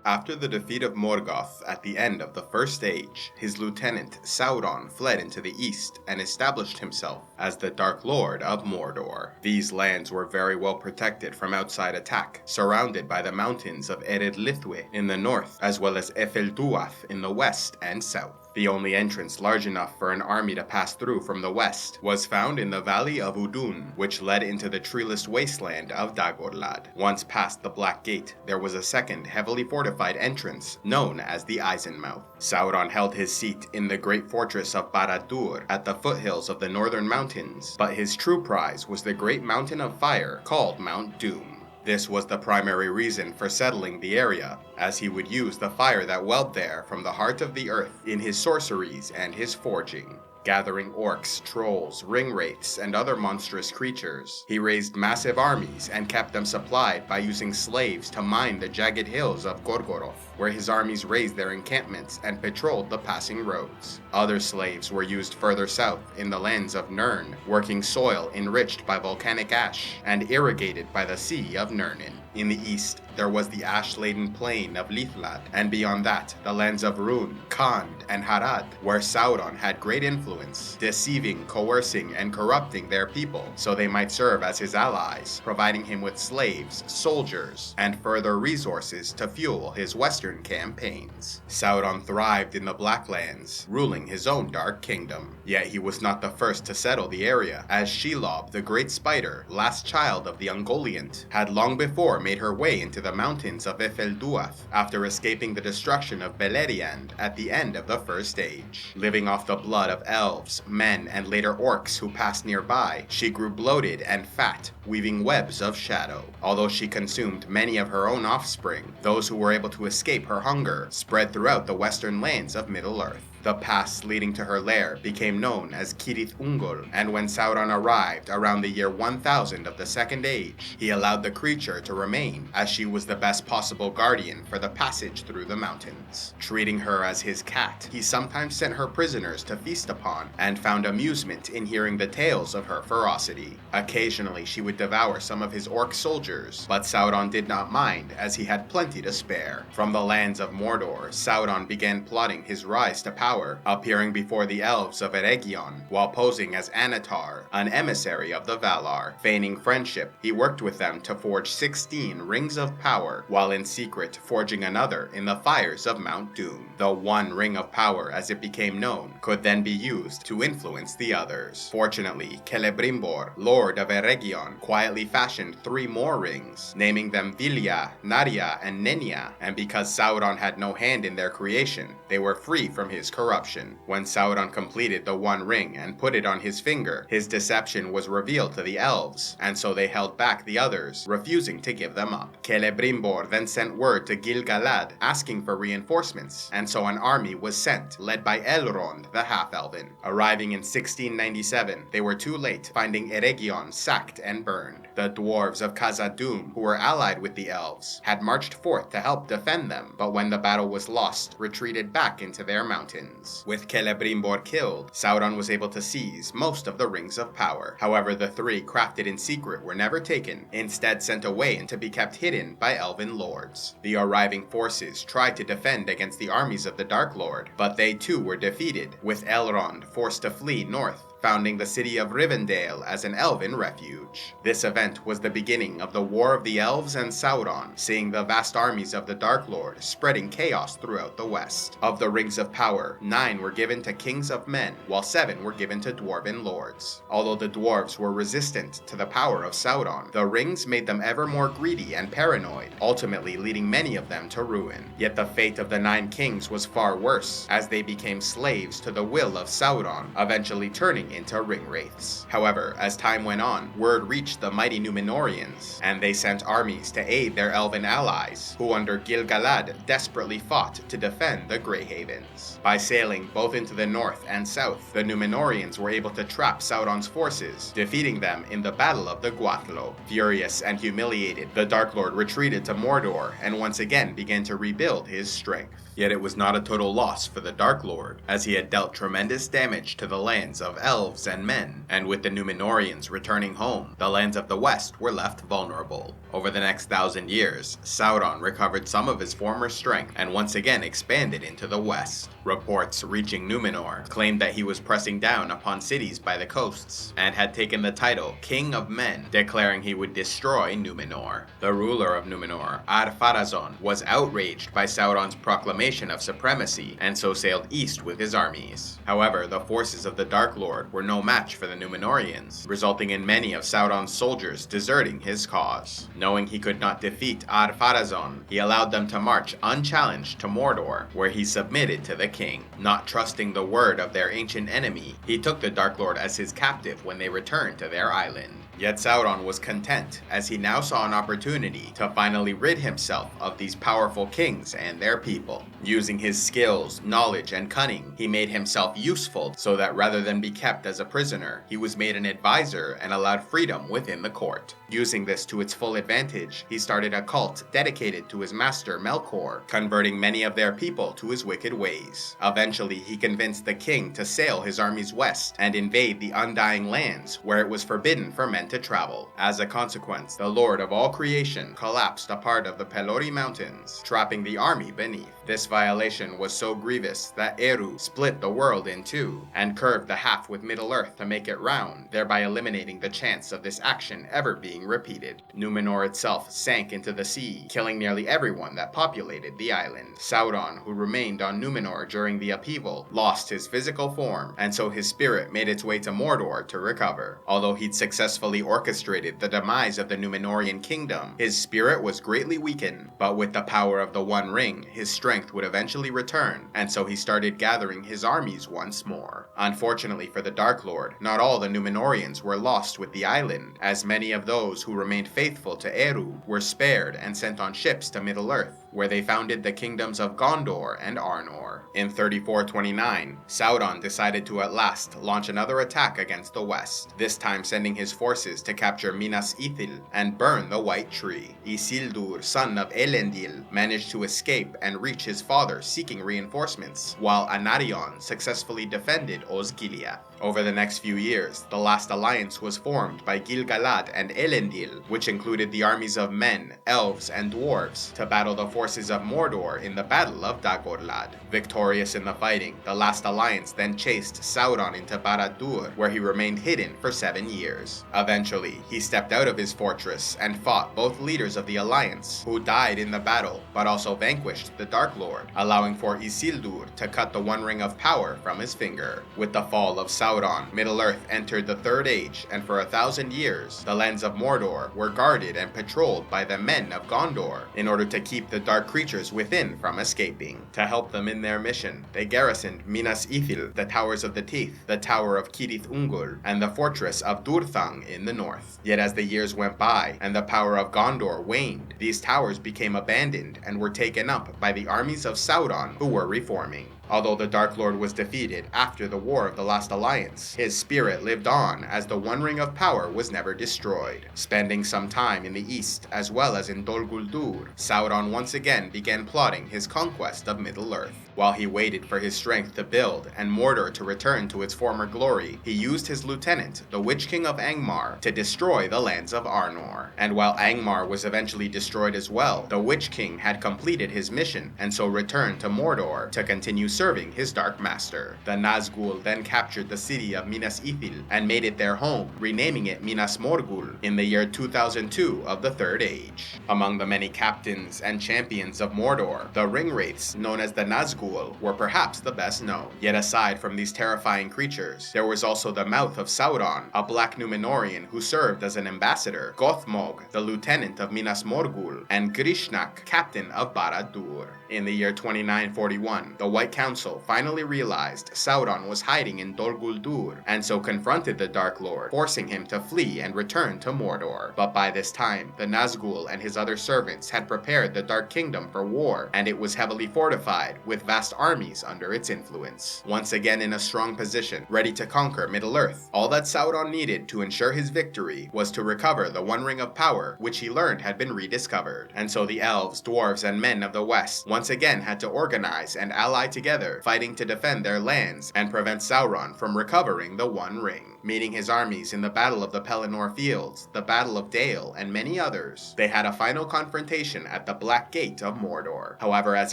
After the defeat of Morgoth at the end of the First Age, his lieutenant Sauron fled into the east and established himself as the Dark Lord of Mordor. These lands were very well protected from outside attack, surrounded by the mountains of Ered Lithwe in the north, as well as Efelduath in the west and south. The only entrance large enough for an army to pass through from the west was found in the valley of Udun, which led into the treeless wasteland of Dagorlad. Once past the Black Gate, there was a second heavily fortified entrance known as the Eisenmouth. Sauron held his seat in the great fortress of Barad-dûr at the foothills of the northern mountains, but his true prize was the great mountain of fire called Mount Doom. This was the primary reason for settling the area, as he would use the fire that welled there from the heart of the earth in his sorceries and his forging. Gathering orcs, trolls, ringwraiths, and other monstrous creatures, he raised massive armies and kept them supplied by using slaves to mine the jagged hills of Gorgoroth, where his armies raised their encampments and patrolled the passing roads. Other slaves were used further south in the lands of Nirn, working soil enriched by volcanic ash and irrigated by the Sea of Nirnin. In the east, there was the ash-laden plain of Lithlad, and beyond that, the lands of Rhûn, Khand, and Harad, where Sauron had great influence, deceiving, coercing, and corrupting their people so they might serve as his allies, providing him with slaves, soldiers, and further resources to fuel his western campaigns. Sauron thrived in the Blacklands, ruling his own dark kingdom. Yet he was not the first to settle the area, as Shelob, the great spider, last child of the Ungoliant, had long before made her way into the mountains of Efelduath after escaping the destruction of Beleriand at the end of the First Age. Living off the blood of elves, men, and later orcs who passed nearby, she grew bloated and fat, weaving webs of shadow. Although she consumed many of her own offspring, those who were able to escape her hunger spread throughout the western lands of Middle-earth. The pass leading to her lair became known as Cirith Ungol, and when Sauron arrived around the year 1000 of the Second Age, he allowed the creature to remain, as she was the best possible guardian for the passage through the mountains. Treating her as his cat, he sometimes sent her prisoners to feast upon, and found amusement in hearing the tales of her ferocity. Occasionally she would devour some of his orc soldiers, but Sauron did not mind, as he had plenty to spare. From the lands of Mordor, Sauron began plotting his rise to power, appearing before the elves of Eregion, while posing as Anatar, an emissary of the Valar. Feigning friendship, he worked with them to forge 16 rings of power, while in secret forging another in the fires of Mount Doom. The one ring of power, as it became known, could then be used to influence the others. Fortunately, Celebrimbor, Lord of Eregion, quietly fashioned 3 more rings, naming them Vilya, Narya, and Nenya, and because Sauron had no hand in their creation, they were free from his corruption. When Sauron completed the one ring and put it on his finger, his deception was revealed to the elves, and so they held back the others, refusing to give them up. Celebrimbor then sent word to Gil-galad, asking for reinforcements, and so an army was sent, led by Elrond the Half-Elven. Arriving in 1697, they were too late, finding Eregion sacked and burned. The dwarves of Khazad-dûm, who were allied with the elves, had marched forth to help defend them, but when the battle was lost, retreated back into their mountains. With Celebrimbor killed, Sauron was able to seize most of the rings of power. However, the 3 crafted in secret were never taken, instead sent away and to be kept hidden by elven lords. The arriving forces tried to defend against the armies of the Dark Lord, but they too were defeated, with Elrond forced to flee north, founding the city of Rivendell as an elven refuge. This event was the beginning of the War of the Elves and Sauron, seeing the vast armies of the Dark Lord spreading chaos throughout the west. Of the rings of power, 9 were given to kings of men, while 7 were given to dwarven lords. Although the dwarves were resistant to the power of Sauron, the rings made them ever more greedy and paranoid, ultimately leading many of them to ruin. Yet the fate of the 9 kings was far worse, as they became slaves to the will of Sauron, eventually turning into ringwraiths. However, as time went on, word reached the mighty Númenóreans, and they sent armies to aid their elven allies, who under Gil-galad desperately fought to defend the Grey Havens. By sailing both into the north and south, the Númenóreans were able to trap Sauron's forces, defeating them in the Battle of the Gwathlo. Furious and humiliated, the Dark Lord retreated to Mordor and once again began to rebuild his strength. Yet it was not a total loss for the Dark Lord, as he had dealt tremendous damage to the lands of elves and men, and with the Númenóreans returning home, the lands of the west were left vulnerable. Over the next 1,000 years, Sauron recovered some of his former strength and once again expanded into the west. Reports reaching Númenor claimed that he was pressing down upon cities by the coasts, and had taken the title King of Men, declaring he would destroy Númenor. The ruler of Númenor, Ar-Pharazôn, was outraged by Sauron's proclamation of supremacy, and so sailed east with his armies. However, the forces of the Dark Lord were no match for the Númenóreans, resulting in many of Sauron's soldiers deserting his cause. Knowing he could not defeat Ar-Pharazôn, he allowed them to march unchallenged to Mordor, where he submitted to the king. Not trusting the word of their ancient enemy, he took the Dark Lord as his captive when they returned to their island. Yet Sauron was content, as he now saw an opportunity to finally rid himself of these powerful kings and their people. Using his skills, knowledge, and cunning, he made himself useful so that rather than be kept as a prisoner, he was made an advisor and allowed freedom within the court. Using this to its full advantage, he started a cult dedicated to his master Melkor, converting many of their people to his wicked ways. Eventually, he convinced the king to sail his armies west and invade the Undying Lands, where it was forbidden for men to travel. As a consequence, the Lord of all creation collapsed a part of the Pelori Mountains, trapping the army beneath. This violation was so grievous that Eru split the world in two, and curved the half with Middle-earth to make it round, thereby eliminating the chance of this action ever being repeated. Númenor itself sank into the sea, killing nearly everyone that populated the island. Sauron, who remained on Númenor during the upheaval, lost his physical form, and so his spirit made its way to Mordor to recover. Although he'd successfully orchestrated the demise of the Númenórean kingdom, his spirit was greatly weakened, but with the power of the One Ring, his strength would eventually return, and so he started gathering his armies once more. Unfortunately for the Dark Lord, not all the Númenóreans were lost with the island, as many of those who remained faithful to Eru were spared and sent on ships to Middle-earth, where they founded the kingdoms of Gondor and Arnor. In 3429, Sauron decided to at last launch another attack against the west, this time sending his forces to capture Minas Ithil and burn the White Tree. Isildur, son of Elendil, managed to escape and reach his father seeking reinforcements, while Anarion successfully defended Osgiliath. Over the next few years, the last alliance was formed by Gil-galad and Elendil, which included the armies of men, elves, and dwarves, to battle the forces of Mordor in the Battle of Dagorlad. Victorious in the fighting, the last alliance then chased Sauron into Barad-dûr, where he remained hidden for 7 years. Eventually, he stepped out of his fortress and fought both leaders of the alliance, who died in the battle, but also vanquished the Dark Lord, allowing for Isildur to cut the One Ring of Power from his finger. With the fall of Sauron, Middle-earth entered the Third Age, and for 1,000 years, the lands of Mordor were guarded and patrolled by the men of Gondor, in order to keep the dark creatures within from escaping. To help them in their mission, they garrisoned Minas Ithil, the Towers of the Teeth, the Tower of Cirith Ungol, and the fortress of Durthang in the north. Yet as the years went by, and the power of Gondor waned, these towers became abandoned and were taken up by the armies of Sauron, who were reforming. Although the Dark Lord was defeated after the War of the Last Alliance, his spirit lived on as the One Ring of Power was never destroyed. Spending some time in the east as well as in Dol Guldur, Sauron once again began plotting his conquest of Middle-earth. While he waited for his strength to build and Mordor to return to its former glory, he used his lieutenant, the Witch King of Angmar, to destroy the lands of Arnor. And while Angmar was eventually destroyed as well, the Witch King had completed his mission and so returned to Mordor to continue serving his Dark Master. The Nazgûl then captured the city of Minas Ithil and made it their home, renaming it Minas Morgul in the year 2002 of the Third Age. Among the many captains and champions of Mordor, the Ringwraiths, known as the Nazgûl, were perhaps the best known. Yet aside from these terrifying creatures, there was also the Mouth of Sauron, a black Númenórean who served as an ambassador, Gothmog, the lieutenant of Minas Morgul, and Grishnak, captain of Barad-dûr. In the year 2941, the White Council council finally realized Sauron was hiding in Dol Guldur, and so confronted the Dark Lord, forcing him to flee and return to Mordor. But by this time, the Nazgul and his other servants had prepared the Dark Kingdom for war, and it was heavily fortified, with vast armies under its influence. Once again in a strong position, ready to conquer Middle-earth, all that Sauron needed to ensure his victory was to recover the One Ring of Power, which he learned had been rediscovered. And so the elves, dwarves, and men of the West once again had to organize and ally together, fighting to defend their lands and prevent Sauron from recovering the One Ring. Meeting his armies in the Battle of the Pelennor Fields, the Battle of Dale, and many others, they had a final confrontation at the Black Gate of Mordor. However, as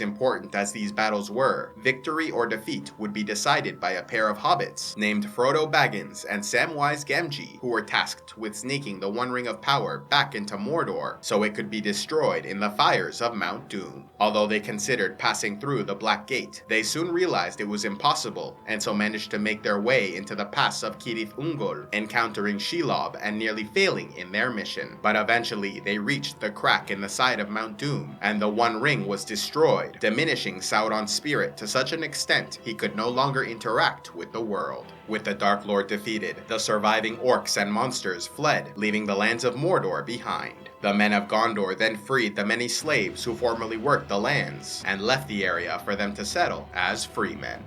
important as these battles were, victory or defeat would be decided by a pair of hobbits named Frodo Baggins and Samwise Gamgee, who were tasked with sneaking the One Ring of Power back into Mordor so it could be destroyed in the fires of Mount Doom. Although they considered passing through the Black Gate, they soon realized it was impossible, and so managed to make their way into the pass of Cirith Ungol, encountering Shelob and nearly failing in their mission. But eventually they reached the crack in the side of Mount Doom, and the One Ring was destroyed, diminishing Sauron's spirit to such an extent he could no longer interact with the world. With the Dark Lord defeated, the surviving orcs and monsters fled, leaving the lands of Mordor behind. The men of Gondor then freed the many slaves who formerly worked the lands, and left the area for them to settle as free men.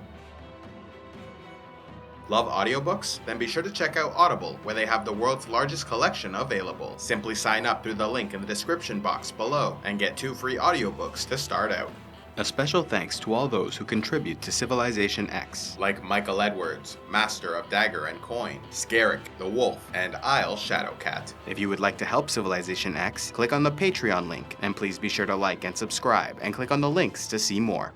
Love audiobooks? Then be sure to check out Audible, where they have the world's largest collection available. Simply sign up through the link in the description box below and get 2 free audiobooks to start out. A special thanks to all those who contribute to CivilizationEx, like Michael Edwards, Master of Dagger and Coin, Scarrick the Wolf, and Isle Shadowcat. If you would like to help CivilizationEx, click on the Patreon link, and please be sure to like and subscribe, and click on the links to see more.